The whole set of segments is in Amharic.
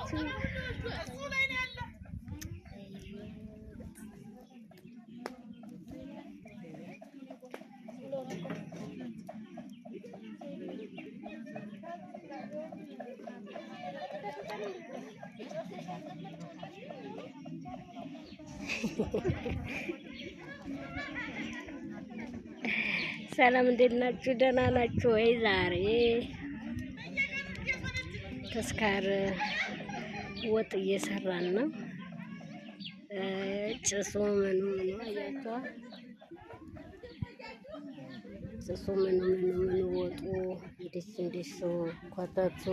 ናችሁ? ሰላም እንዴት ናችሁ? ደህና ናችሁ ወይ? ዛሬ ተስካር ወጥ እየሰራን ነው። ጭሱ ምኑ አያችኋል። ጭሱ ምኑ ወጡ እንዲስ ኮተቱ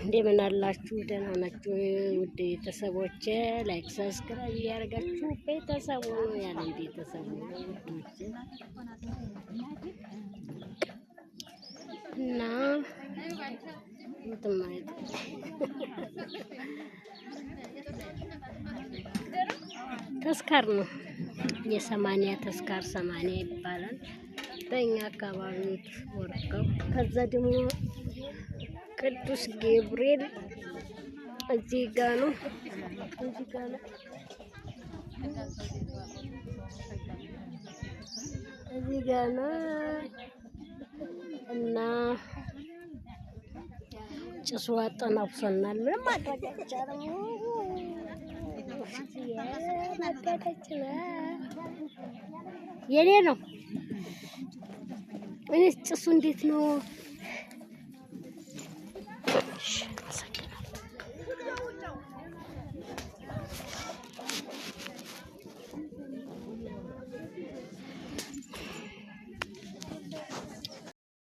እንደምን አላችሁ? ደህና ናችሁ? ውድ ቤተሰቦቼ ላይክ ሰብስክራይብ እያደረጋችሁ ቤተሰቡ ነው ያለን ቤተሰቡ ውዶቼ እና እንትማይት ተስካር ነው የሰማንያ ተስካር 80 ይባላል በእኛ አካባቢ ወርቀው። ከዛ ደግሞ ቅዱስ ገብርኤል እዚህ ጋር ነው እዚህ ጋር ነው እና ጭሱ አጠናፍሶናል። ምንም ማድረግ አይቻልም። የኔ ነው። እኔስ ጭሱ እንዴት ነው?